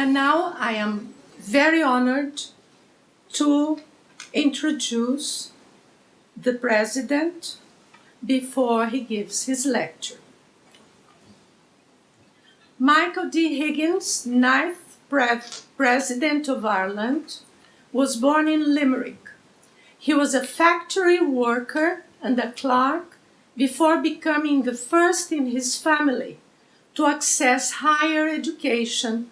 And now I am very honored to introduce the President before he gives his lecture. Michael D. Higgins, 9th President of Ireland, was born in Limerick. He was a factory worker and a clerk before becoming the first in his family to access higher education.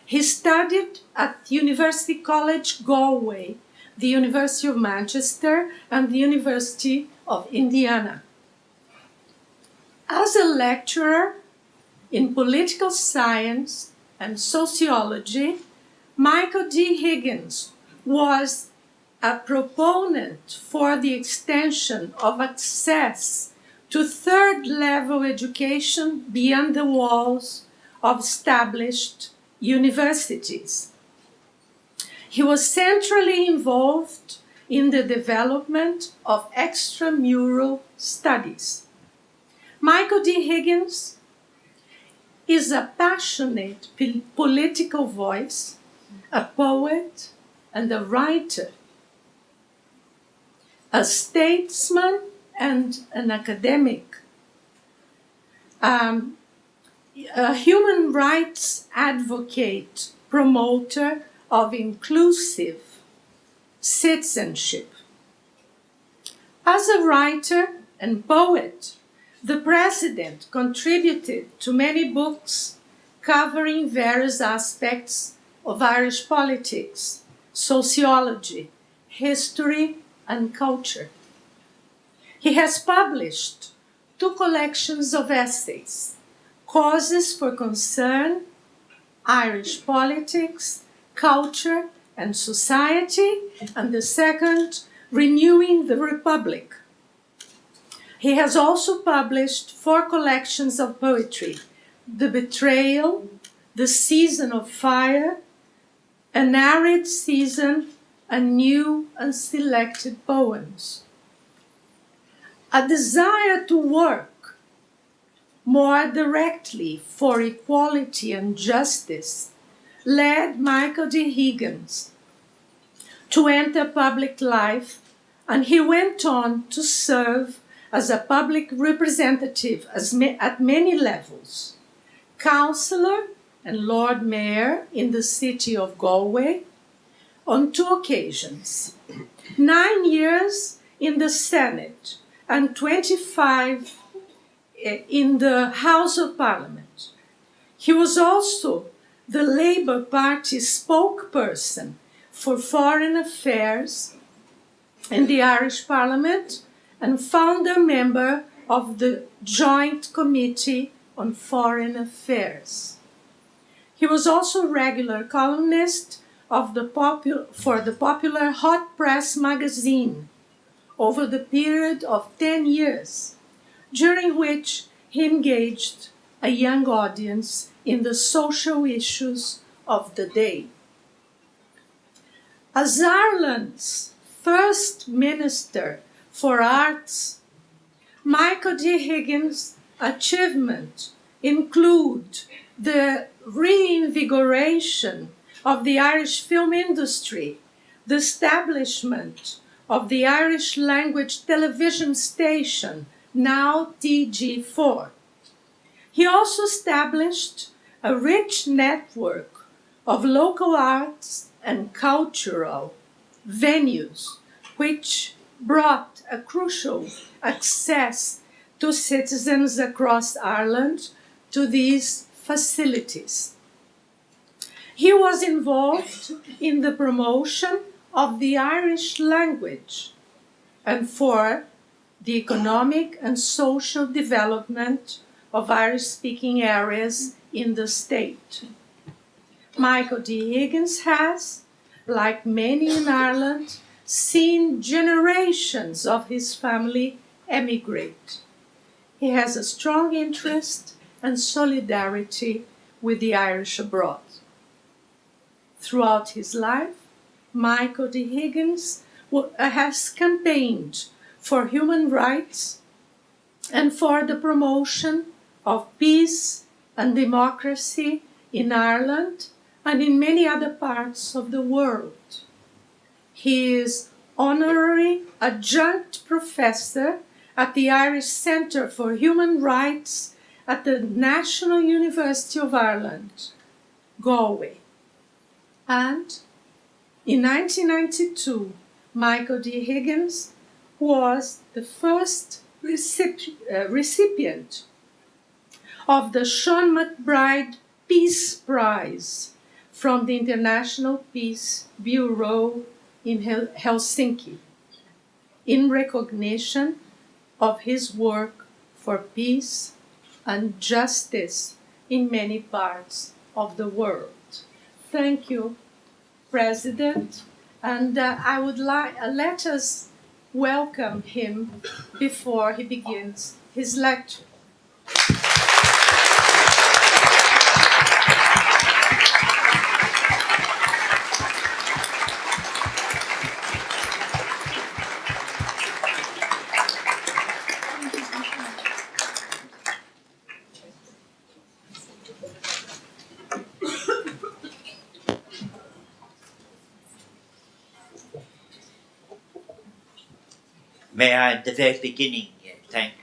He studied at University College Galway, the University of Manchester, and the University of Indiana. As a lecturer in political science and sociology, Michael D. Higgins was a proponent for the extension of access to third-level education beyond the walls of established universities. He was centrally involved in the development of extramural studies. Michael D. Higgins is a passionate political voice, a poet, and a writer, a statesman and an academic, a human rights advocate, promoter of inclusive citizenship. As a writer and poet, the President contributed to many books covering various aspects of Irish politics, sociology, history, and culture. He has published 2 collections of essays, Causes for Concern, Irish Politics, Culture and Society, and the second, Renewing the Republic. He has also published 4 collections of poetry, The Betrayal, The Season of Fire, An Arid Season, and New and Selected Poems. A desire to work more directly for equality and justice led Michael D. Higgins to enter public life, and he went on to serve as a public representative at many levels, councillor and Lord Mayor in the city of Galway on 2 occasions, 9 years in the Senate and 25 in the House of Parliament. He was also the Labour Party spokesperson for foreign affairs in the Irish Parliament and founder member of the Joint Committee on Foreign Affairs. He was also regular columnist of for the popular Hot Press magazine over the period of 10 years, during which he engaged a young audience in the social issues of the day. As Ireland's first Minister for Arts, Michael D. Higgins' achievements include the reinvigoration of the Irish film industry, the establishment of the Irish language television station, now TG4. He also established a rich network of local arts and cultural venues, which brought a crucial access to citizens across Ireland to these facilities. He was involved in the promotion of the Irish language and for the economic and social development of Irish-speaking areas in the state. Michael D. Higgins has, like many in Ireland, seen generations of his family emigrate. He has a strong interest and solidarity with the Irish abroad. Throughout his life, Michael D. Higgins has campaigned for human rights and for the promotion of peace and democracy in Ireland and in many other parts of the world. He is honorary adjunct professor at the Irish Centre for Human Rights at the National University of Ireland, Galway. And in 1992, Michael D. Higgins was the first recipient of the Sean McBride Peace Prize from the International Peace Bureau in Helsinki, in recognition of his work for peace and justice in many parts of the world. Thank you, President, and I would let us welcome him before he begins his lecture. May I, at the very beginning, thank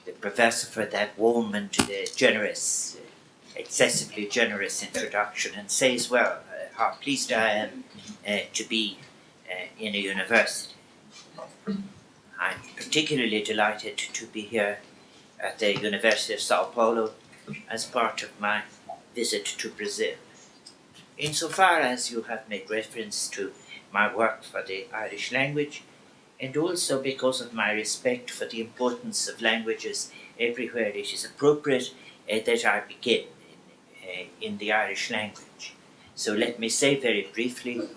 the Professor for that warm and generous, excessively generous introduction, and say as well how pleased I am to be in a university. I'm particularly delighted to be here at the University of Sao Paulo as part of my visit to Brazil. Insofar as you have made reference to my work for the Irish language, and also because of my respect for the importance of languages everywhere it is appropriate, that I begin in the Irish language. So let me say very briefly,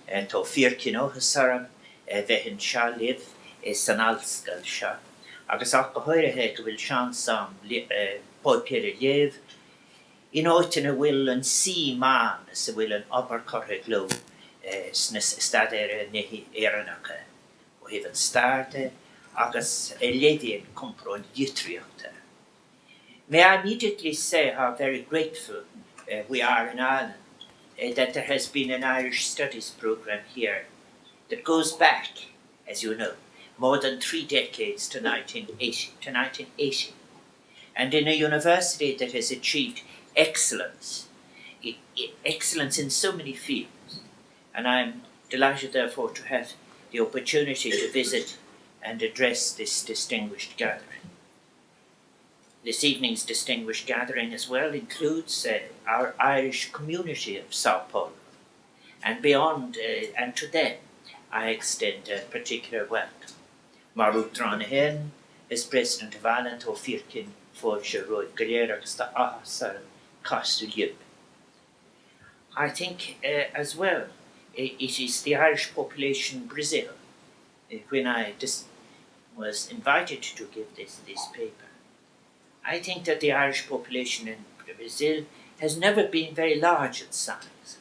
Tó Fiorcin Óhasaram, Bheithin Seo Liv, San Alscail Seo. Agus ach go háirithe go bhfuil sean sam póipéir léamh, in áitina bhfuil an sí man sa bhfuil an obair cortha gló sna stadéire nihi éireannacha. We have started agus Levian compro Utriota. May I immediately say how very grateful we are in Ireland that there has been an Irish Studies program here that goes back, as you know, more than 3 decades to 1980, and in a university that has achieved excellence, excellence in so many fields, and I'm delighted therefore to have the opportunity to visit and address this distinguished gathering. This evening's distinguished gathering as well includes our Irish community of Sao Paulo, and beyond, and to them I extend a particular welcome. Marú Tranahen is President of Ireland, Tó Fiorcin Fóilse Roid Galéir agus Tá Áthasar Castú Liub. I think as well, it is the Irish population in Brazil. When I was invited to give this paper, I think that the Irish population in Brazil has never been very large in size,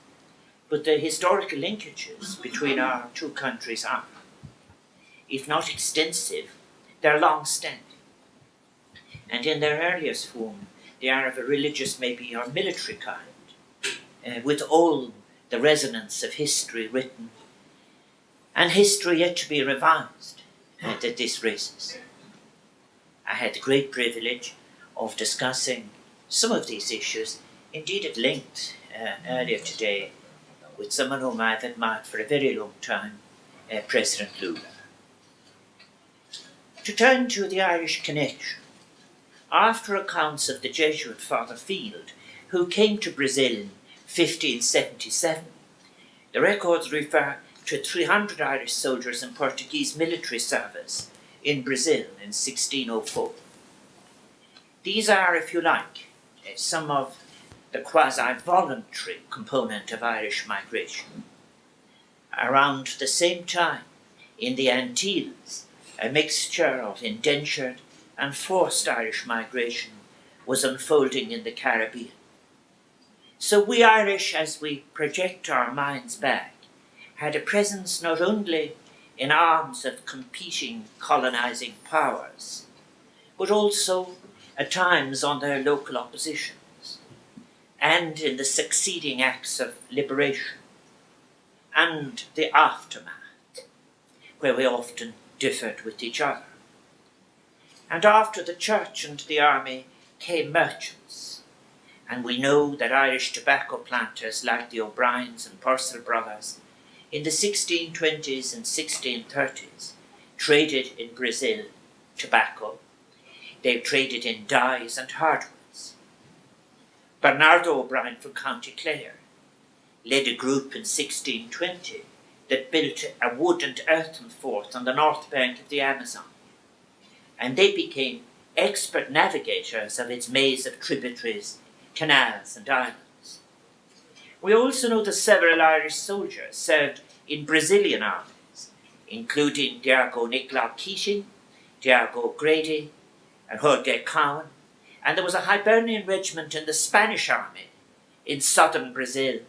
but the historical linkages between our two countries are, if not extensive, they're long-standing. And in their earliest form, they are of a religious, maybe, or military kind, with all the resonance of history written, and history yet to be revised, that this raises. I had the great privilege of discussing some of these issues, indeed at length, earlier today, with someone whom I've admired for a very long time, President Lula. To turn to the Irish connection, after accounts of the Jesuit Father Field, who came to Brazil in 1577, the records refer to 300 Irish soldiers in Portuguese military service in Brazil in 1604. These are, if you like, some of the quasi-voluntary component of Irish migration. Around the same time, in the Antilles, a mixture of indentured and forced Irish migration was unfolding in the Caribbean. So we Irish, as we project our minds back, had a presence not only in arms of competing colonizing powers, but also at times on their local oppositions. and in the succeeding acts of liberation, and the aftermath, where we often differed with each other. And after the church and the army came merchants, and we know that Irish tobacco planters like the O'Briens and Purcell brothers in the 1620s and 1630s traded in Brazil tobacco. They traded in dyes and hardwoods. Bernardo O'Brien from County Clare led a group in 1620 that built a wood and earthen fort on the north bank of the Amazon, and they became expert navigators of its maze of tributaries, canals and islands. We also know that several Irish soldiers served in Brazilian armies, including Diego Nicolau Keating, Diego Grady, and Jorge Cowan, and there was a Hibernian regiment in the Spanish army in southern Brazil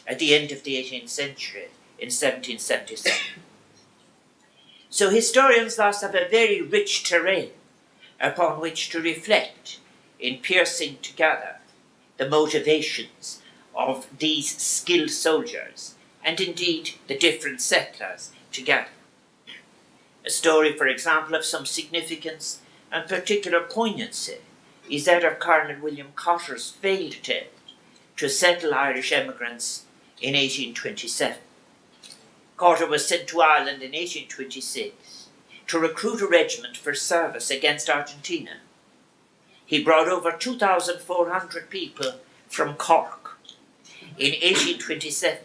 at the end of the 18th century in 1777. So historians thus have a very rich terrain upon which to reflect in piecing together the motivations of these skilled soldiers and indeed the different settlers together. A story, for example, of some significance and particular poignancy is that of Colonel William Cotter's failed attempt to settle Irish emigrants in 1827. Cotter was sent to Ireland in 1826 to recruit a regiment for service against Argentina. He brought over 2,400 people from Cork in 1827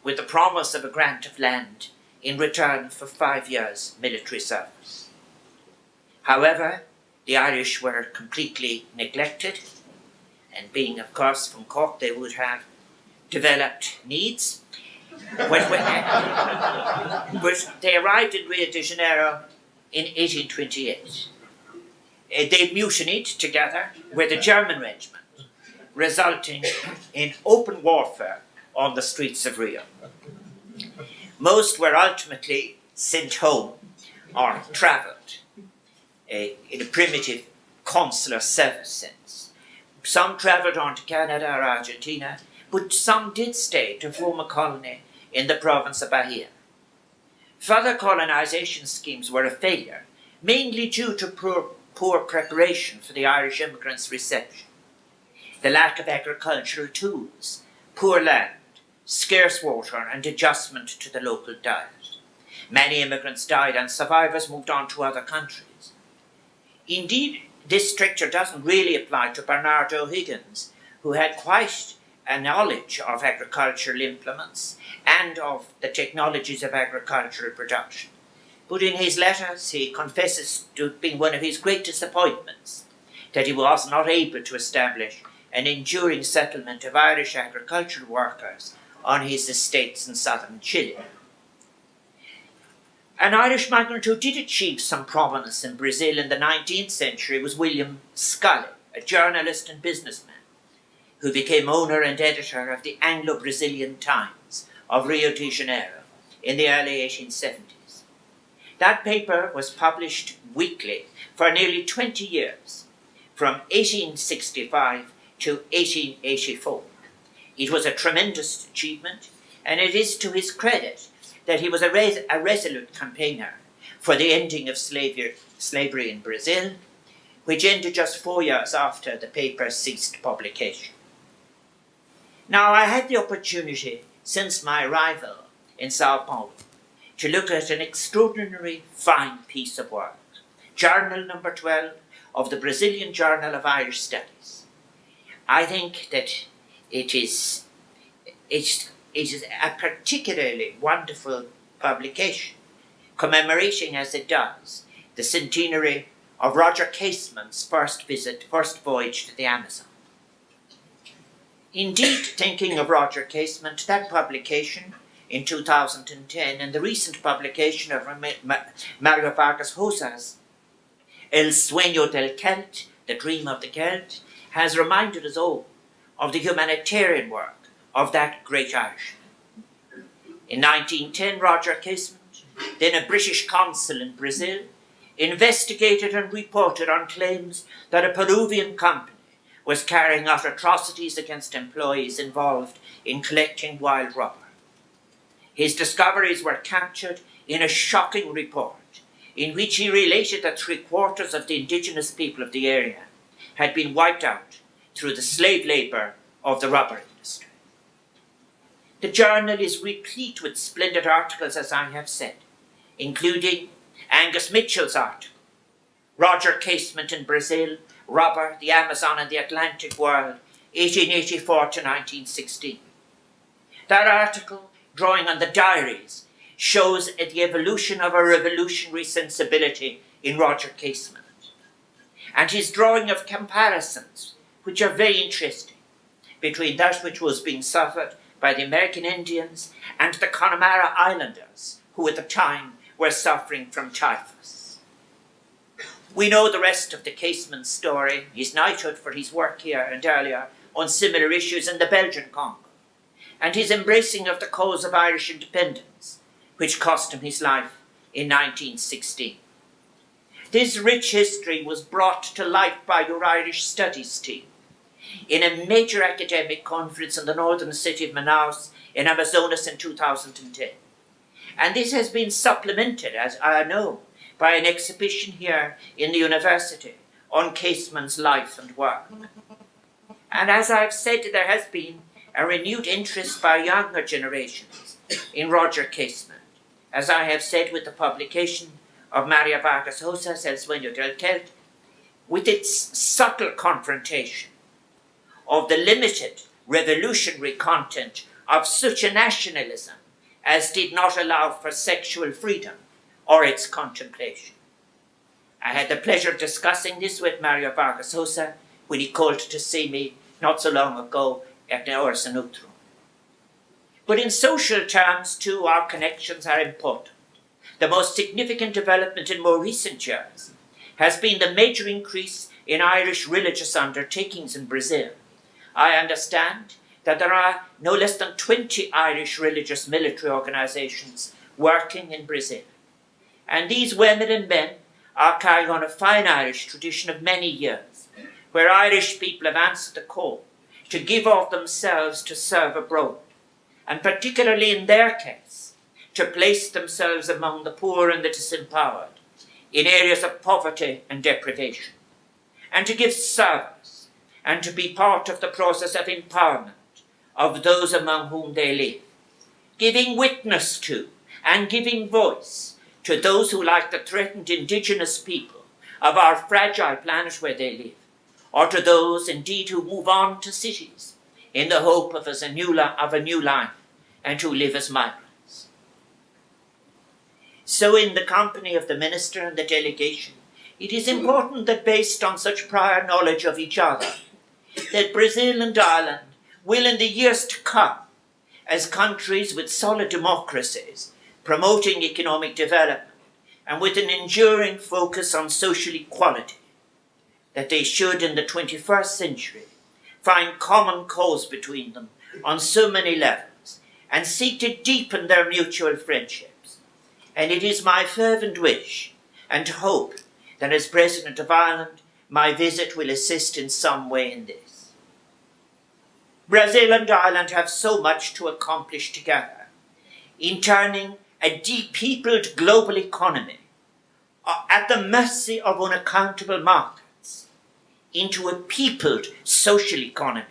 with the promise of a grant of land in return for 5 years' military service. However, the Irish were completely neglected, and being, of course, from Cork, they would have developed needs. But they arrived in Rio de Janeiro in 1828. They mutinied together with a German regiment, resulting in open warfare on the streets of Rio. Most were ultimately sent home or travelled in a primitive consular service sense. Some travelled on to Canada or Argentina, but some did stay to form a colony in the province of Bahia. Further colonisation schemes were a failure, mainly due to poor preparation for the Irish immigrants' reception. The lack of agricultural tools, poor land, scarce water and adjustment to the local diet. Many immigrants died and survivors moved on to other countries. Indeed, this stricture doesn't really apply to Bernardo Higgins, who had quite a knowledge of agricultural implements and of the technologies of agricultural production. But in his letters, he confesses to being one of his great disappointments that he was not able to establish an enduring settlement of Irish agricultural workers on his estates in southern Chile. An Irish migrant who did achieve some prominence in Brazil in the 19th century was William Scully, a journalist and businessman, who became owner and editor of the Anglo-Brazilian Times of Rio de Janeiro in the early 1870s. That paper was published weekly for nearly 20 years, from 1865 to 1884. It was a tremendous achievement, and it is to his credit that he was a resolute campaigner for the ending of slavery in Brazil, which ended just 4 years after the paper ceased publication. Now, I had the opportunity, since my arrival in Sao Paulo, to look at an extraordinary fine piece of work, Journal number 12 of the Brazilian Journal of Irish Studies. I think that it is a particularly wonderful publication, commemorating as it does the centenary of Roger Casement's first voyage to the Amazon. Indeed, thinking of Roger Casement, that publication in 2010 and the recent publication of Mario Vargas Llosa's El Sueño del Celt, The Dream of the Celt, has reminded us all of the humanitarian work of that great Irishman. In 1910, Roger Casement, then a British consul in Brazil, investigated and reported on claims that a Peruvian company was carrying out atrocities against employees involved in collecting wild rubber. His discoveries were captured in a shocking report in which he related that 3/4 of the indigenous people of the area had been wiped out through the slave labour of the rubber industry. The journal is replete with splendid articles, as I have said, including Angus Mitchell's article, Roger Casement in Brazil, Rubber, the Amazon and the Atlantic World, 1884 to 1916. That article, drawing on the diaries, shows the evolution of a revolutionary sensibility in Roger Casement. And his drawing of comparisons, which are very interesting, between that which was being suffered by the American Indians and the Connemara Islanders, who at the time were suffering from typhus. We know the rest of the Casement story, his knighthood for his work here and earlier on similar issues in the Belgian Congo, and his embracing of the cause of Irish independence, which cost him his life in 1916. This rich history was brought to life by your Irish Studies team in a major academic conference in the northern city of Manaus in Amazonas in 2010. And this has been supplemented, as I know, by an exhibition here in the university on Casement's life and work. And as I've said, there has been a renewed interest by younger generations in Roger Casement, as I have said, with the publication of Maria Vargas Llosa's El Sueño del Celt, with its subtle confrontation of the limited revolutionary content of such a nationalism as did not allow for sexual freedom or its contemplation. I had the pleasure of discussing this with Mario Vargas Llosa when he called to see me not so long ago at the Orsa Neutrum. But in social terms, too, our connections are important. The most significant development in more recent years has been the major increase in Irish religious undertakings in Brazil. I understand that there are no less than 20 Irish religious military organisations working in Brazil. And these women and men are carrying on a fine Irish tradition of many years, where Irish people have answered the call to give of themselves to serve abroad, and particularly in their case, to place themselves among the poor and the disempowered in areas of poverty and deprivation, and to give service and to be part of the process of empowerment of those among whom they live, giving witness to and giving voice to those who, like the threatened indigenous people of our fragile planet where they live, or to those indeed who move on to cities in the hope of a new life and who live as migrants. So in the company of the minister and the delegation, it is important that, based on such prior knowledge of each other, that Brazil and Ireland will in the years to come, as countries with solid democracies, promoting economic development and with an enduring focus on social equality, that they should in the 21st century find common cause between them on so many levels and seek to deepen their mutual friendships. And it is my fervent wish and hope that as President of Ireland, my visit will assist in some way in this. Brazil and Ireland have so much to accomplish together in turning a depeopled global economy at the mercy of unaccountable markets into a peopled social economy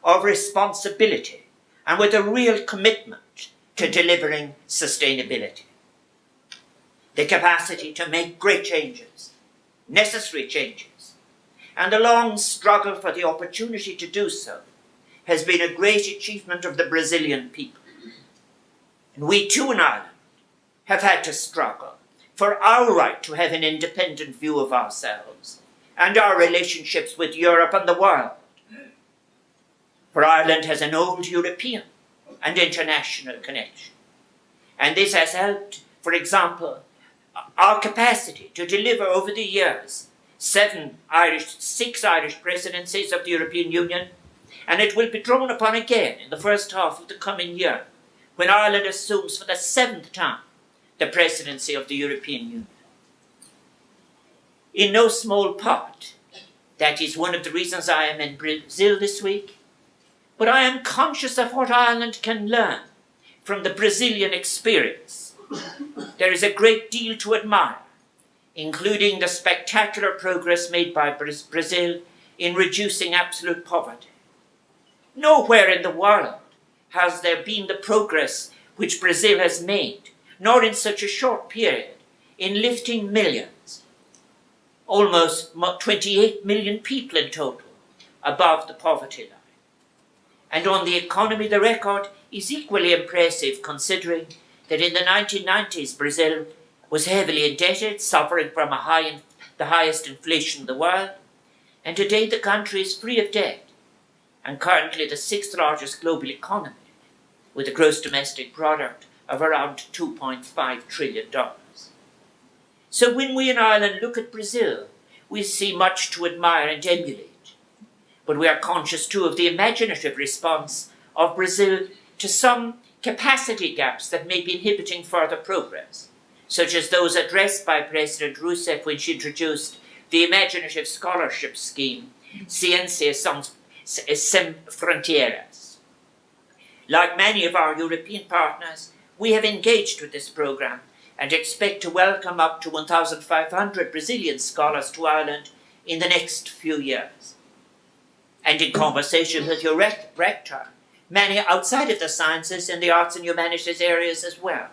of responsibility and with a real commitment to delivering sustainability. The capacity to make great changes, necessary changes, and the long struggle for the opportunity to do so has been a great achievement of the Brazilian people. And we too in Ireland have had to struggle for our right to have an independent view of ourselves and our relationships with Europe and the world. For Ireland has an old European and international connection. And this has helped, for example, our capacity to deliver over the years 6 Irish presidencies of the European Union, and it will be drawn upon again in the first half of the coming year, when Ireland assumes for the 7th time the presidency of the European Union. In no small part, That is one of the reasons I am in Brazil this week. But I am conscious of what Ireland can learn from the Brazilian experience. There is a great deal to admire, including the spectacular progress made by Brazil in reducing absolute poverty. Nowhere in the world has there been the progress which Brazil has made, nor in such a short period, in lifting millions, almost 28 million people in total, above the poverty line. And on the economy, the record is equally impressive, considering that in the 1990s, Brazil was heavily indebted, suffering from the highest inflation in the world, and today the country is free of debt, and currently the sixth largest global economy, with a gross domestic product of around $2.5 trillion. So when we in Ireland look at Brazil, we see much to admire and emulate. But we are conscious too of the imaginative response of Brazil to some capacity gaps that may be inhibiting further progress, such as those addressed by President Rousseff when she introduced the imaginative scholarship scheme, Ciências Sem Fronteiras. Like many of our European partners, we have engaged with this programme and expect to welcome up to 1,500 Brazilian scholars to Ireland in the next few years. And in conversation with your rector, many outside of the sciences and the arts and humanities areas as well,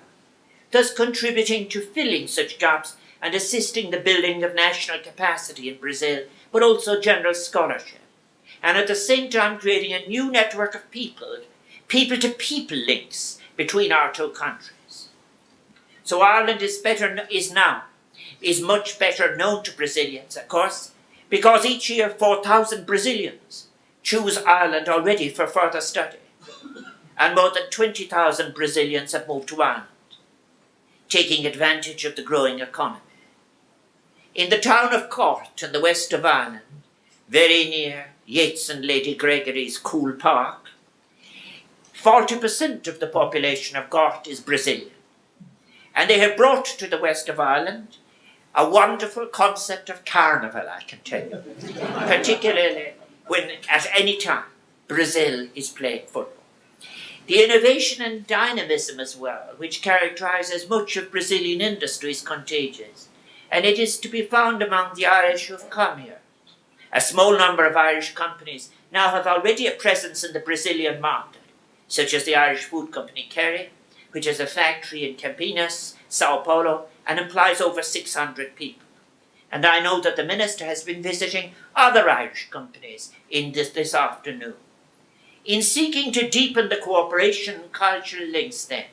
thus contributing to filling such gaps and assisting the building of national capacity in Brazil, but also general scholarship, and at the same time creating a new network of people-to-people links between our two countries. So Ireland is much better known to Brazilians, of course, because each year 4,000 Brazilians choose Ireland already for further study, and more than 20,000 Brazilians have moved to Ireland, taking advantage of the growing economy. In the town of Cork in the west of Ireland, very near Yeats and Lady Gregory's Cool Park, 40% of the population of Cork is Brazilian, and they have brought to the west of Ireland a wonderful concept of carnival, I can tell you, particularly when at any time Brazil is playing football. The innovation and dynamism as well, which characterises much of Brazilian industry, is contagious, and it is to be found among the Irish who have come here. A small number of Irish companies now have already a presence in the Brazilian market, such as the Irish food company Kerry, which has a factory in Campinas, Sao Paulo, and employs over 600 people. And I know that the Minister has been visiting other Irish companies in this afternoon. In seeking to deepen the cooperation and cultural links then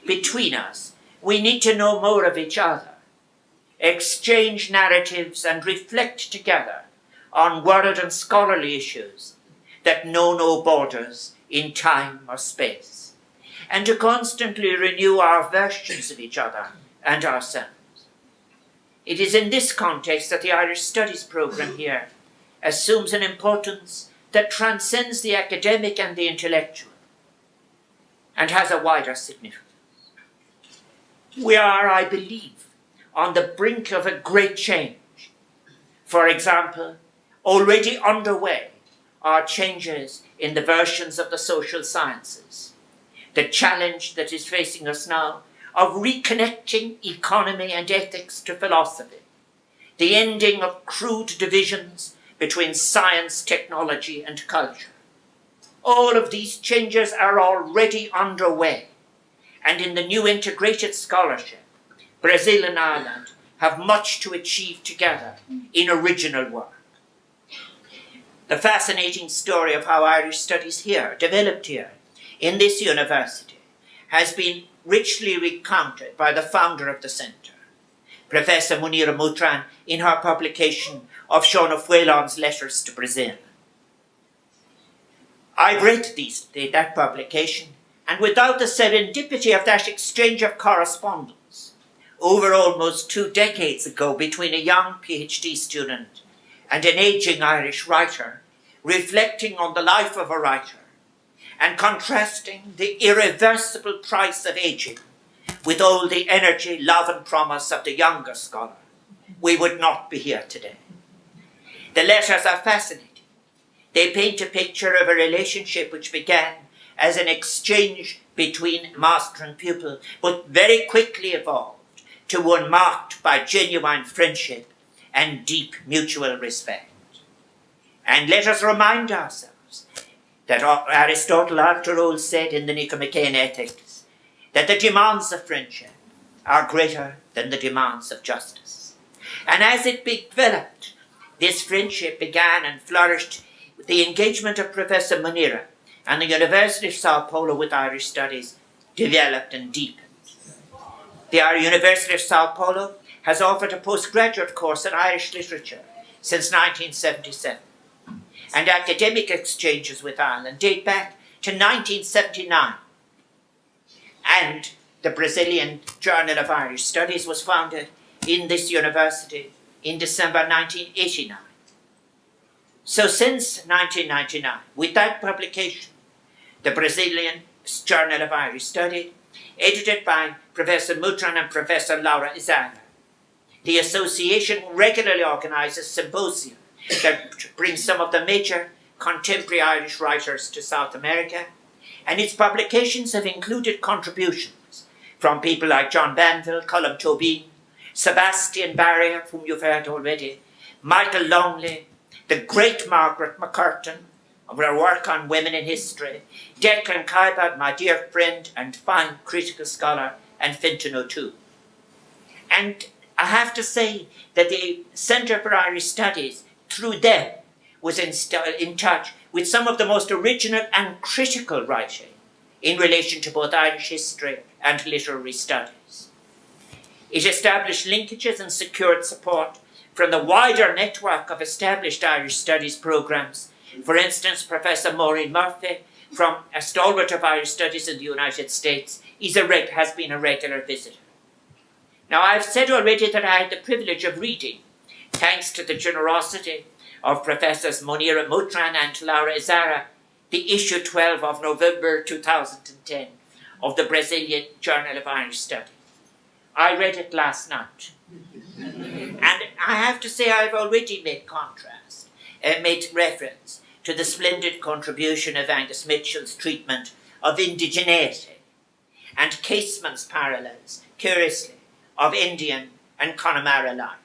between us, we need to know more of each other, exchange narratives and reflect together on world and scholarly issues that know no borders in time or space, and to constantly renew our versions of each other and ourselves. It is in this context that the Irish Studies programme here assumes an importance that transcends the academic and the intellectual, and has a wider significance. We are, I believe, on the brink of a great change. For example, already underway are changes in the versions of the social sciences. The challenge that is facing us now of reconnecting economy and ethics to philosophy, the ending of crude divisions between science, technology, and culture. All of these changes are already underway, and in the new integrated scholarship, Brazil and Ireland have much to achieve together in original work. The fascinating story of how Irish studies developed here, in this university, has been richly recounted by the founder of the centre, Professor Munira Moutran, in her publication of Sean Fuelon's Letters to Brazil. I've read that publication, and without the serendipity of that exchange of correspondence over almost 2 decades ago between a young PhD student and an ageing Irish writer, reflecting on the life of a writer and contrasting the irreversible price of ageing with all the energy, love and promise of the younger scholar, we would not be here today. The letters are fascinating. They paint a picture of a relationship which began as an exchange between master and pupil, but very quickly evolved to one marked by genuine friendship and deep mutual respect. And let us remind ourselves that Aristotle, after all, said in the Nicomachean Ethics that the demands of friendship are greater than the demands of justice. And as it developed, this friendship began and flourished with the engagement of Professor Munira, and the University of Sao Paulo with Irish Studies developed and deepened. The University of Sao Paulo has offered a postgraduate course in Irish literature since 1977, and academic exchanges with Ireland date back to 1979. And the Brazilian Journal of Irish Studies was founded in this university in December 1989. So since 1999, with that publication, the Brazilian Journal of Irish Study, edited by Professor Mutran and Professor Laura Izzaga, the association regularly organises symposia that brings some of the major contemporary Irish writers to South America, and its publications have included contributions from people like John Banville, Colm Tobin, Sebastian Barry, whom you've heard already, Michael Longley, the great Margaret McCurtain, of her work on women in history, Declan Caibad, my dear friend and fine critical scholar, and Fintan O'Toole. And I have to say that the Centre for Irish Studies, through them, was in touch with some of the most original and critical writing in relation to both Irish history and literary studies. It established linkages and secured support from the wider network of established Irish studies programmes. For instance, Professor Maureen Murphy, from a stalwart of Irish studies in the United States, has been a regular visitor. Now, I've said already that I had the privilege of reading, thanks to the generosity of Professors Munira Mutran and Laura Izzaga, the issue 12 of November 2010 of the Brazilian Journal of Irish Studies. I read it last night. And I have to say I've already made reference to the splendid contribution of Angus Mitchell's treatment of indigeneity and Casement's parallels, curiously, of Indian and Connemara life,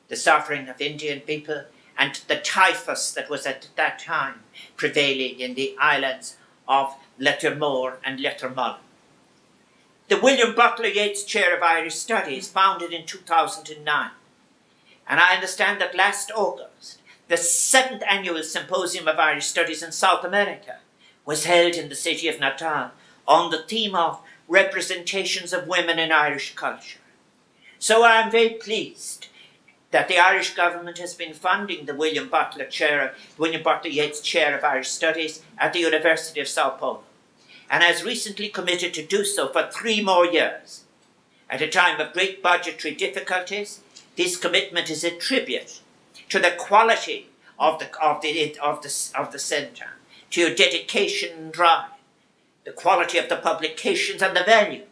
the suffering of Indian people and the typhus that was at that time prevailing in the islands of Lettermore and Lettermullen. The William Butler Yeats Chair of Irish Studies, founded in 2009, and I understand that last August, the 7th annual Symposium of Irish Studies in South America was held in the city of Natal on the theme of representations of women in Irish culture. So I am very pleased that the Irish government has been funding the William Butler Yeats Chair of Irish Studies at the University of Sao Paulo, and has recently committed to do so for 3 more years. At a time of great budgetary difficulties, this commitment is a tribute to the quality of the centre, to your dedication and drive, the quality of the publications and the value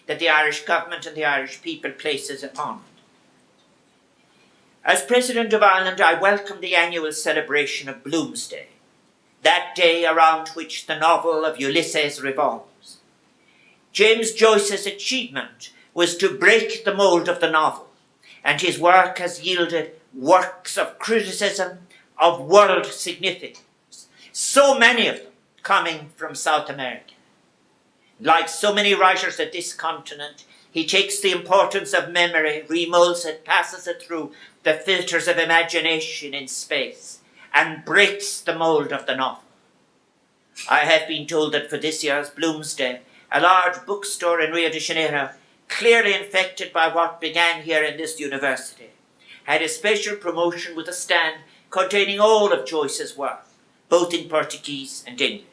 that the Irish government and the Irish people places upon it. As President of Ireland, I welcome the annual celebration of Bloomsday, that day around which the novel of Ulysses revolves. James Joyce's achievement was to break the mould of the novel, and his work has yielded works of criticism of world significance, so many of them coming from South America. Like so many writers at this continent, he takes the importance of memory, remolds it, passes it through the filters of imagination in space, and breaks the mould of the novel. I have been told that for this year's Bloomsday, a large bookstore in Rio de Janeiro, clearly infected by what began here in this university, had a special promotion with a stand containing all of Joyce's work, both in Portuguese and English.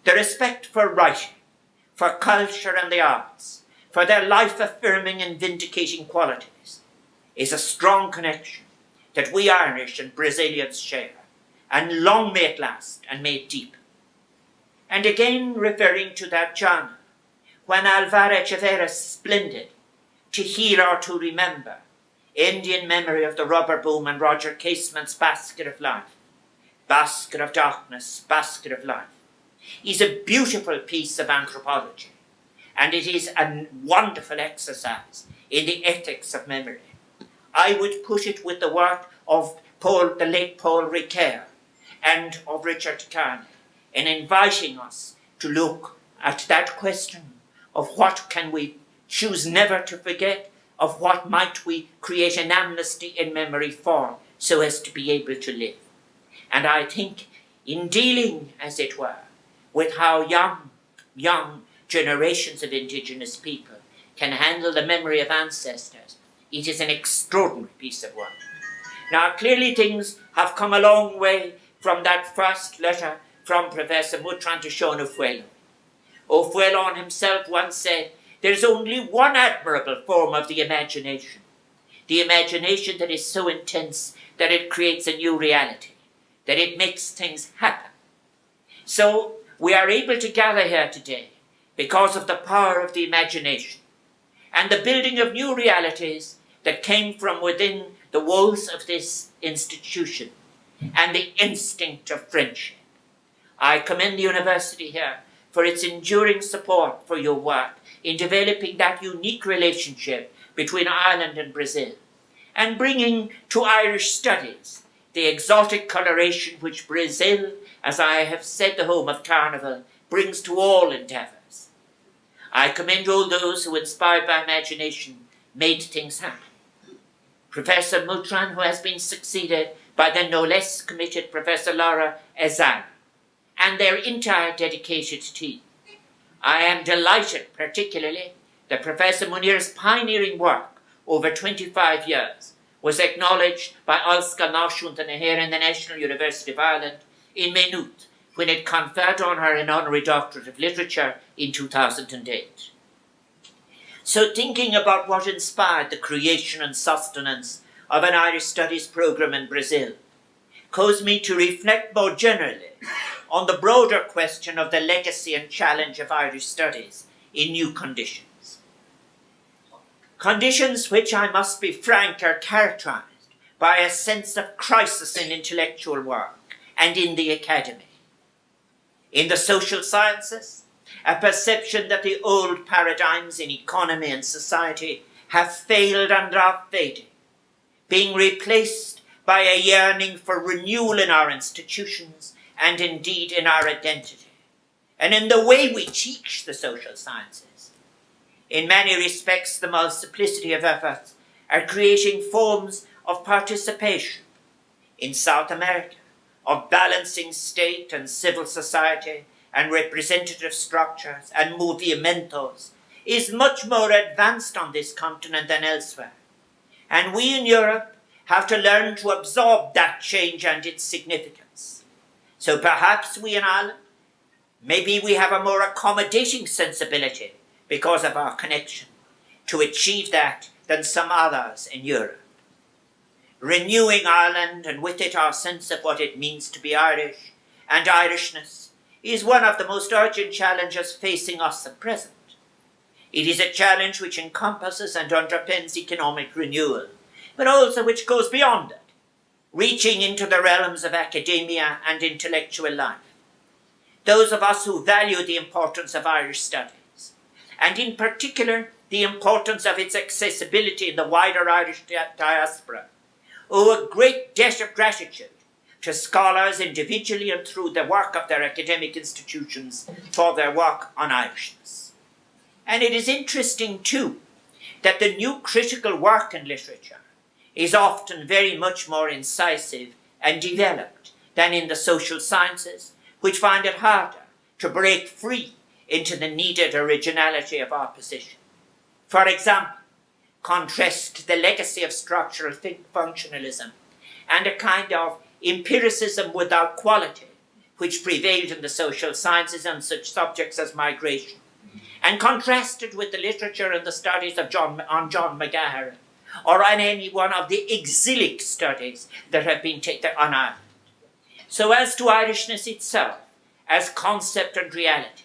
The respect for writing, for culture and the arts, for their life-affirming and vindicating qualities, is a strong connection that we Irish and Brazilians share, and long may it last and may it deepen. And again referring to that genre, when Alvaro Echeverri's splendid To Heal or to Remember Indian memory of the rubber boom and Roger Casement's basket of life. Basket of darkness, basket of life, is a beautiful piece of anthropology, and it is a wonderful exercise in the ethics of memory. I would put it with the work of the late Paul Ricoeur and of Richard Carney in inviting us to look at that question of what can we choose never to forget, of what might we create an amnesty in memory for, so as to be able to live. And I think in dealing, as it were, with how young generations of indigenous people can handle the memory of ancestors, it is an extraordinary piece of work. Now, clearly things have come a long way from that first letter from Professor Moutran to Sean O'Fuellon. O'Fuellon himself once said, "There's only one admirable form of the imagination that is so intense that it creates a new reality, that it makes things happen." So we are able to gather here today because of the power of the imagination and the building of new realities that came from within the walls of this institution and the instinct of friendship. I commend the university here for its enduring support for your work in developing that unique relationship between Ireland and Brazil and bringing to Irish studies the exotic coloration which Brazil, as I have said, the home of Carnival, brings to all endeavours. I commend all those who, inspired by imagination, made things happen. Professor Moutran, who has been succeeded by the no less committed Professor Laura Ezan, and their entire dedicated team. I am delighted, particularly, that Professor Munir's pioneering work over 25 years was acknowledged by Ulster Náisiúnta na hÉireann in the National University of Ireland in Maynooth, when it conferred on her an honorary doctorate of literature in 2008. So thinking about what inspired the creation and sustenance of an Irish Studies programme in Brazil caused me to reflect more generally on the broader question of the legacy and challenge of Irish studies in new conditions. Conditions which, I must be frank, are characterised by a sense of crisis in intellectual work and in the academy. In the social sciences, a perception that the old paradigms in economy and society have failed and are fading, being replaced by a yearning for renewal in our institutions and indeed in our identity, and in the way we teach the social sciences. In many respects, the multiplicity of efforts are creating forms of participation in South America, of balancing state and civil society and representative structures and movimentos, is much more advanced on this continent than elsewhere. And we in Europe have to learn to absorb that change and its significance. So perhaps we in Ireland, maybe we have a more accommodating sensibility because of our connection to achieve that than some others in Europe. Renewing Ireland, and with it our sense of what it means to be Irish and Irishness, is one of the most urgent challenges facing us at present. It is a challenge which encompasses and underpins economic renewal, but also which goes beyond it, reaching into the realms of academia and intellectual life. Those of us who value the importance of Irish studies, and in particular the importance of its accessibility in the wider Irish diaspora, owe a great debt of gratitude to scholars individually and through the work of their academic institutions for their work on Irishness. And it is interesting too that the new critical work in literature is often very much more incisive and developed than in the social sciences, which find it harder to break free into the needed originality of our position. For example, contrast the legacy of structural functionalism and a kind of empiricism without quality which prevailed in the social sciences on such subjects as migration, and contrast it with the literature and the studies of John McGahern, or on any one of the exilic studies that have been taken on Ireland. So as to Irishness itself, as concept and reality,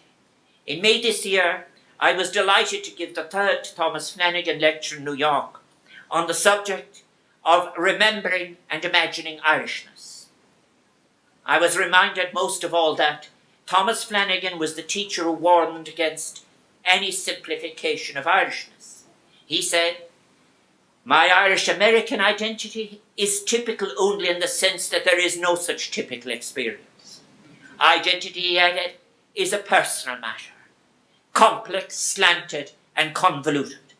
in May this year, I was delighted to give the third Thomas Flanagan Lecture in New York on the subject of remembering and imagining Irishness. I was reminded most of all that Thomas Flanagan was the teacher who warned against any simplification of Irishness. He said, "My Irish-American identity is typical only in the sense that there is no such typical experience. Identity," he added, "is a personal matter, complex, slanted, and convoluted.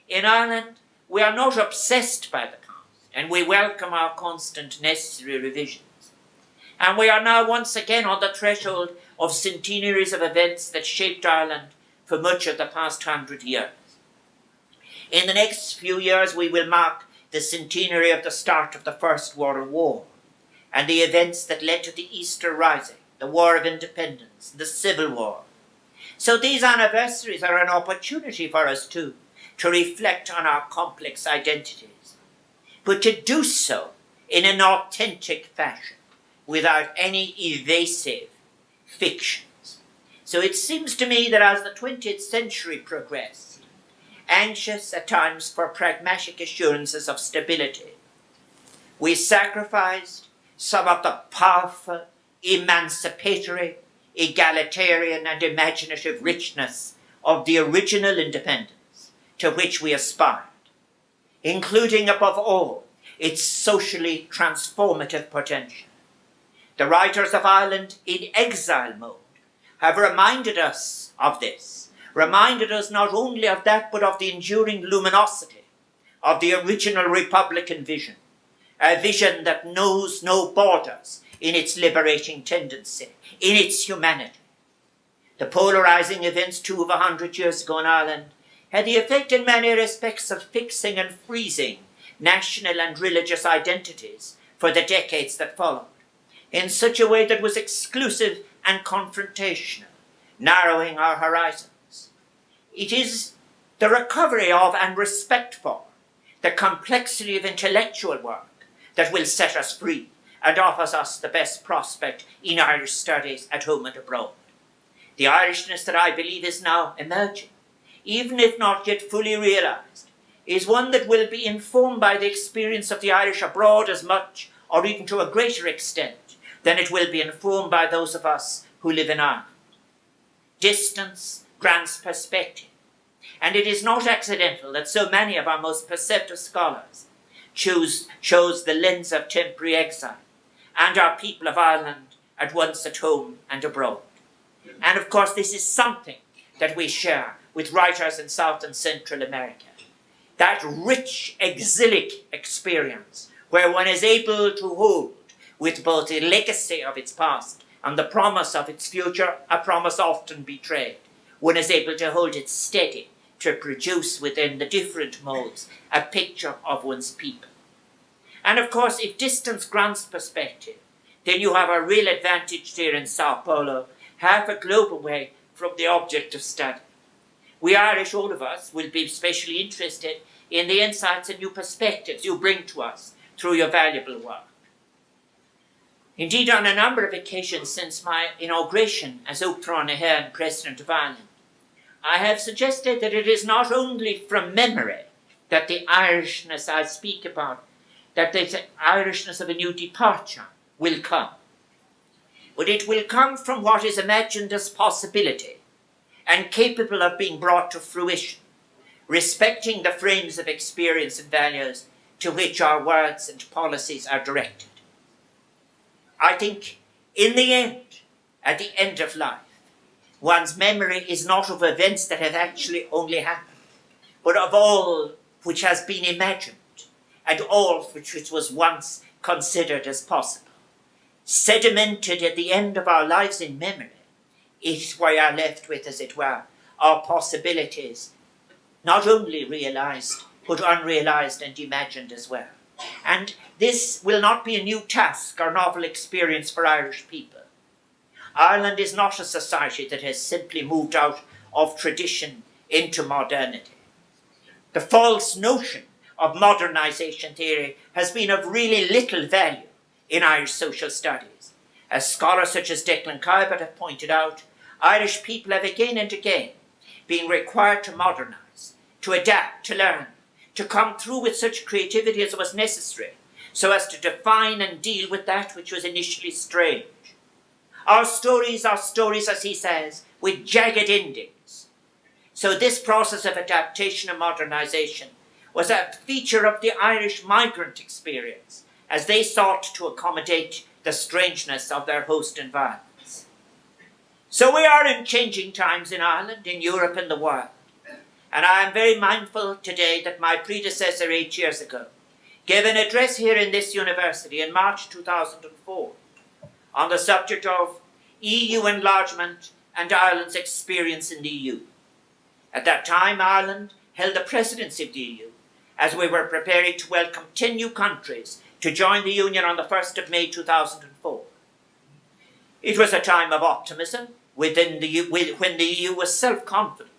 In Ireland, we are not obsessed by the past, and we welcome our constant necessary revisions. And we are now once again on the threshold of centenaries of events that shaped Ireland for much of the past 100 years. In the next few years, we will mark the centenary of the start of the First World War and the events that led to the Easter Rising, the War of Independence, the Civil War. So these anniversaries are an opportunity for us too to reflect on our complex identities, but to do so in an authentic fashion, without any evasive fictions. So it seems to me that as the 20th century progressed, anxious at times for pragmatic assurances of stability, we sacrificed some of the powerful, emancipatory, egalitarian and imaginative richness of the original independence to which we aspired, including above all its socially transformative potential. The writers of Ireland in exile mode have reminded us of this, reminded us not only of that, but of the enduring luminosity of the original Republican vision, a vision that knows no borders in its liberating tendency, in its humanity. The polarizing events too of 100 years ago in Ireland had the effect in many respects of fixing and freezing national and religious identities for the decades that followed, in such a way that was exclusive and confrontational, narrowing our horizons. It is the recovery of and respect for the complexity of intellectual work that will set us free and offers us the best prospect in Irish studies at home and abroad. The Irishness that I believe is now emerging, even if not yet fully realised, is one that will be informed by the experience of the Irish abroad as much, or even to a greater extent, than it will be informed by those of us who live in Ireland. Distance grants perspective, and it is not accidental that so many of our most perceptive scholars chose the lens of temporary exile, and our people of Ireland at once at home and abroad. And of course this is something that we share with writers in South and Central America. That rich exilic experience where one is able to hold with both the legacy of its past and the promise of its future, a promise often betrayed. One is able to hold it steady, to produce within the different modes a picture of one's people. And of course, if distance grants perspective, then you have a real advantage there in Sao Paulo, half a globe away from the object of study. We Irish, all of us, will be especially interested in the insights and new perspectives you bring to us through your valuable work. Indeed, on a number of occasions since my inauguration as Uachtaráin and President of Ireland, I have suggested that it is not only from memory that the Irishness I speak about, that the Irishness of a new departure will come, but it will come from what is imagined as possibility and capable of being brought to fruition, respecting the frames of experience and values to which our words and policies are directed. I think, in the end, at the end of life, one's memory is not of events that have actually only happened, but of all which has been imagined and all which was once considered as possible. Sedimented at the end of our lives in memory, is we are left with, as it were, our possibilities, not only realised, but unrealised and imagined as well. And this will not be a new task or novel experience for Irish people. Ireland is not a society that has simply moved out of tradition into modernity. The false notion of modernisation theory has been of really little value in Irish social studies. As scholars such as Declan Corbett have pointed out, Irish people have again and again been required to modernise, to adapt, to learn, to come through with such creativity as was necessary, so as to define and deal with that which was initially strange. Our stories are stories, as he says, with jagged endings. So this process of adaptation and modernization was a feature of the Irish migrant experience, as they sought to accommodate the strangeness of their host environments. So we are in changing times in Ireland, in Europe, and the world. And I am very mindful today that my predecessor 8 years ago gave an address here in this university in March 2004 on the subject of EU enlargement and Ireland's experience in the EU. At that time, Ireland held the presidency of the EU, as we were preparing to welcome 10 new countries to join the Union on the 1st of May 2004. It was a time of optimism when the EU was self-confident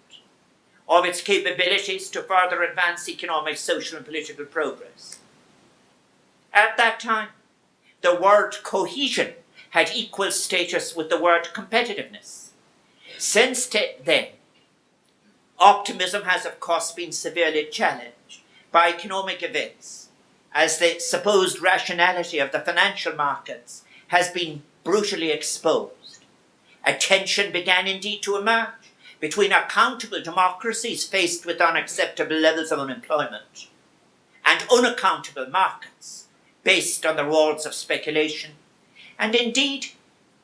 of its capabilities to further advance economic, social and political progress. At that time, the word cohesion had equal status with the word competitiveness. Since then, optimism has of course been severely challenged by economic events, as the supposed rationality of the financial markets has been brutally exposed. A tension began indeed to emerge between accountable democracies faced with unacceptable levels of unemployment and unaccountable markets based on the walls of speculation, and indeed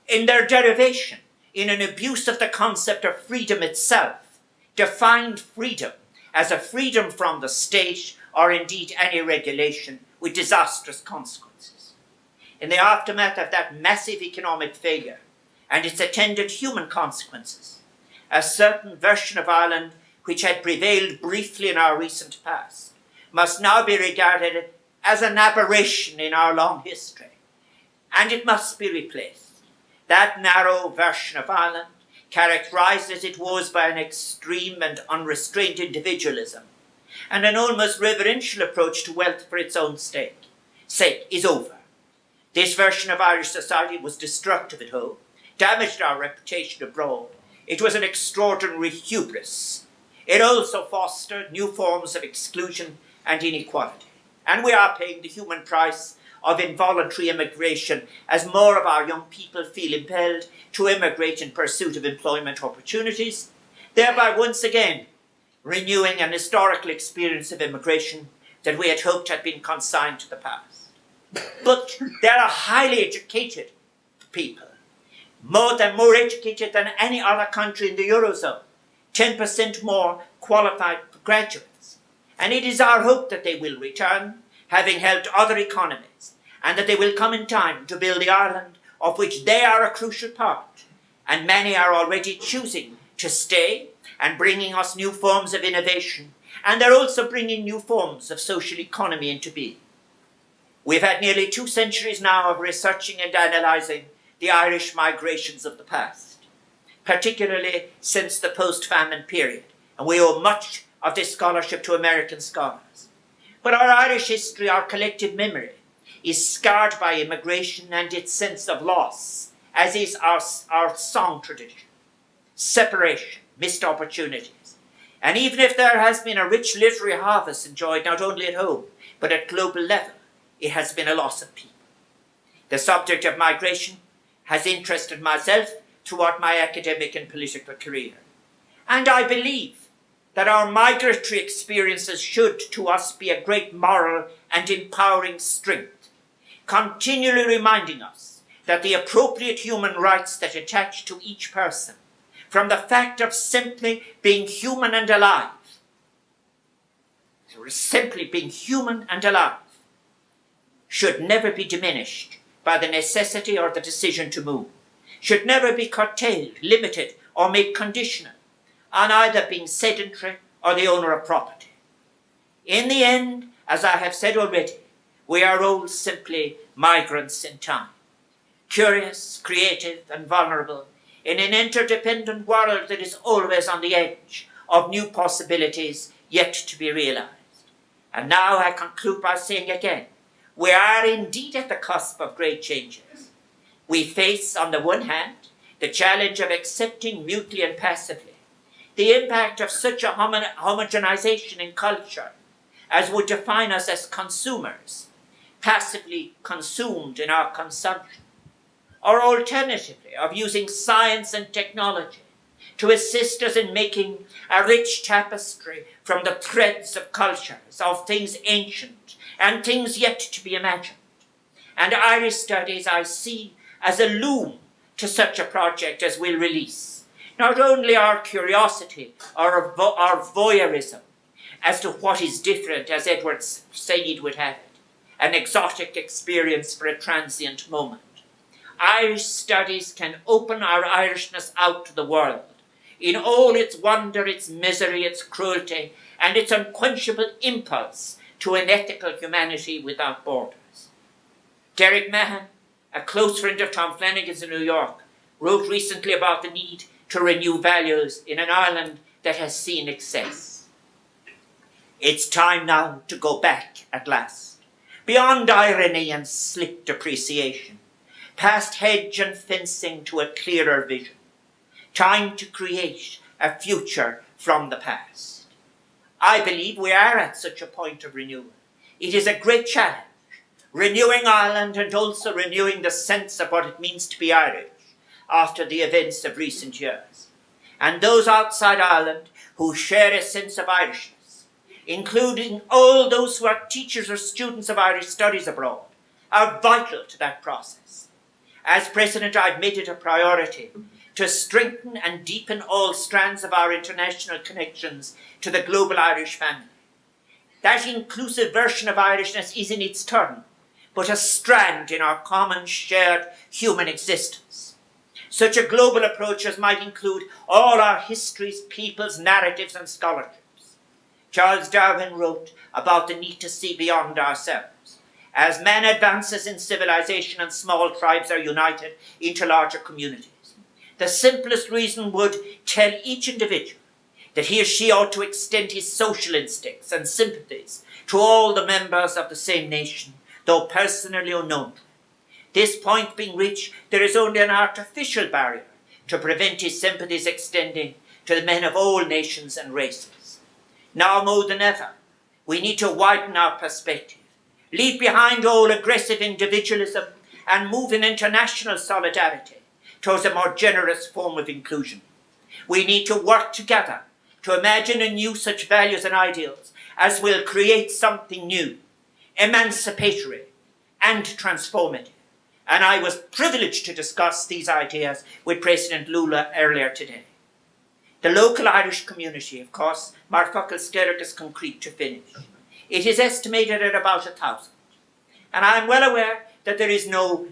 in their derivation in an abuse of the concept of freedom itself, defined freedom as a freedom from the state or indeed any regulation with disastrous consequences. In the aftermath of that massive economic failure and its attendant human consequences, a certain version of Ireland which had prevailed briefly in our recent past must now be regarded as an aberration in our long history, and it must be replaced. That narrow version of Ireland, characterised as it was by an extreme and unrestrained individualism and an almost reverential approach to wealth for its own sake, is over. This version of Irish society was destructive at home, damaged our reputation abroad. It was an extraordinary hubris. It also fostered new forms of exclusion and inequality. And we are paying the human price of involuntary immigration as more of our young people feel impelled to immigrate in pursuit of employment opportunities, thereby once again renewing an historical experience of immigration that we had hoped had been consigned to the past. But there are highly educated people, more educated than any other country in the Eurozone, 10% more qualified graduates. And it is our hope that they will return, having helped other economies, and that they will come in time to build the Ireland of which they are a crucial part. And many are already choosing to stay and bringing us new forms of innovation, and they're also bringing new forms of social economy into being. We've had nearly 2 centuries now of researching and analysing the Irish migrations of the past, particularly since the post-famine period, and we owe much of this scholarship to American scholars. But our Irish history, our collective memory, is scarred by immigration and its sense of loss, as is our song tradition. Separation, missed opportunities. And even if there has been a rich literary harvest enjoyed not only at home, but at global level, it has been a loss of people. The subject of migration has interested myself throughout my academic and political career. And I believe that our migratory experiences should to us be a great moral and empowering strength, continually reminding us that the appropriate human rights that attach to each person, from the fact of simply being human and alive, should never be diminished by the necessity or the decision to move, should never be curtailed, limited, or made conditional on either being sedentary or the owner of property. In the end, as I have said already, we are all simply migrants in time, curious, creative, and vulnerable in an interdependent world that is always on the edge of new possibilities yet to be realized. And now I conclude by saying again, we are indeed at the cusp of great changes. We face, on the one hand, the challenge of accepting mutely and passively the impact of such a homogenization in culture as would define us as consumers, passively consumed in our consumption, or alternatively of using science and technology to assist us in making a rich tapestry from the threads of cultures, of things ancient and things yet to be imagined. And Irish Studies I see as a loom to such a project as we'll release. Not only our curiosity or our voyeurism as to what is different, as Edward Said would have it, an exotic experience for a transient moment. Irish Studies can open our Irishness out to the world in all its wonder, its misery, its cruelty, and its unquenchable impulse to an ethical humanity without borders. Derek Mahan, a close friend of Tom Flanagan's in New York, wrote recently about the need to renew values in an Ireland that has seen excess. It's time now to go back at last, beyond irony and slick depreciation, past hedge and fencing to a clearer vision. Time to create a future from the past. I believe we are at such a point of renewal. It is a great challenge, renewing Ireland and also renewing the sense of what it means to be Irish after the events of recent years. And those outside Ireland who share a sense of Irishness, including all those who are teachers or students of Irish studies abroad, are vital to that process. As President, I've made it a priority to strengthen and deepen all strands of our international connections to the global Irish family. That inclusive version of Irishness is in its turn but a strand in our common shared human existence. Such a global approach as might include all our histories, peoples, narratives and scholarships. Charles Darwin wrote about the need to see beyond ourselves. As man advances in civilization and small tribes are united into larger communities, the simplest reason would tell each individual that he or she ought to extend his social instincts and sympathies to all the members of the same nation, though personally unknown. This point being reached, there is only an artificial barrier to prevent his sympathies extending to the men of all nations and races. Now more than ever, we need to widen our perspective, leave behind all aggressive individualism and move in international solidarity towards a more generous form of inclusion. We need to work together to imagine anew such values and ideals as will create something new, emancipatory and transformative. And I was privileged to discuss these ideas with President Lula earlier today. The local Irish community, of course, Marfocal Skerrick is concrete to finish. It is estimated at about 1,000. And I am well aware that there is no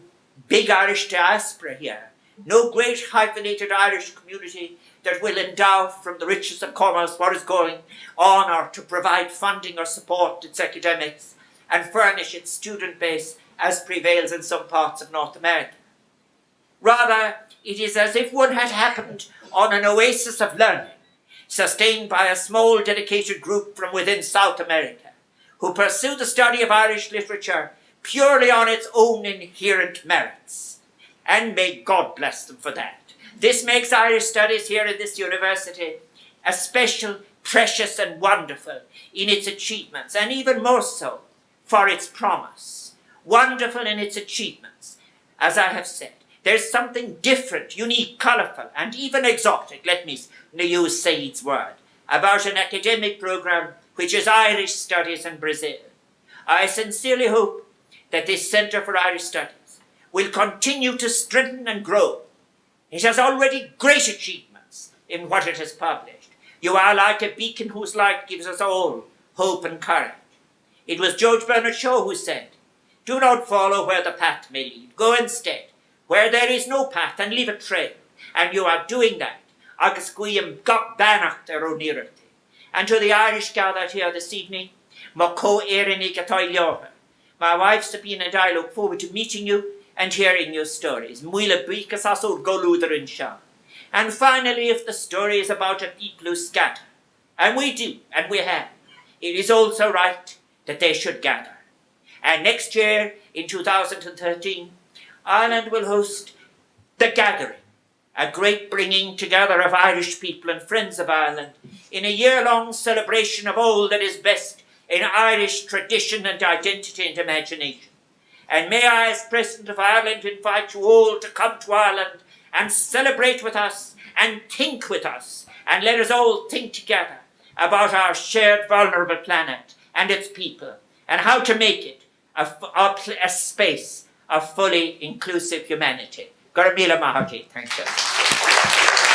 big Irish diaspora here, no great hyphenated Irish community that will endow from the riches of commerce what is going on or to provide funding or support its academics and furnish its student base as prevails in some parts of North America. Rather, it is as if one had happened on an oasis of learning, sustained by a small dedicated group from within South America, who pursue the study of Irish literature purely on its own inherent merits. And may God bless them for that. This makes Irish Studies here at this university a special, precious and wonderful in its achievements, and even more so for its promise. Wonderful in its achievements, as I have said. There's something different, unique, colourful, and even exotic, let me use Said's word, about an academic programme which is Irish Studies in Brazil. I sincerely hope that this Centre for Irish Studies will continue to strengthen and grow. It has already great achievements in what it has published. You are like a beacon whose light gives us all hope and courage. It was George Bernard Shaw who said, "Do not follow where the path may lead. Go instead where there is no path and leave a trail." And you are doing that. Agus guim got banach their own irrity. And to the Irish gathered here this evening, ma co-erini gatoilioha. My wife Sabine and I look forward to meeting you and hearing your stories. Muila brikas asur goludar insha. And finally, if the story is about a people who scatter, and we do, and we have, it is also right that they should gather. And next year, in 2013, Ireland will host The Gathering, a great bringing together of Irish people and friends of Ireland in a year-long celebration of all that is best in Irish tradition and identity and imagination. And may I, as President of Ireland, invite you all to come to Ireland and celebrate with us and think with us. And let us all think together about our shared vulnerable planet and its people, and how to make it a space of fully inclusive humanity. Garamila Mahaji, thank you.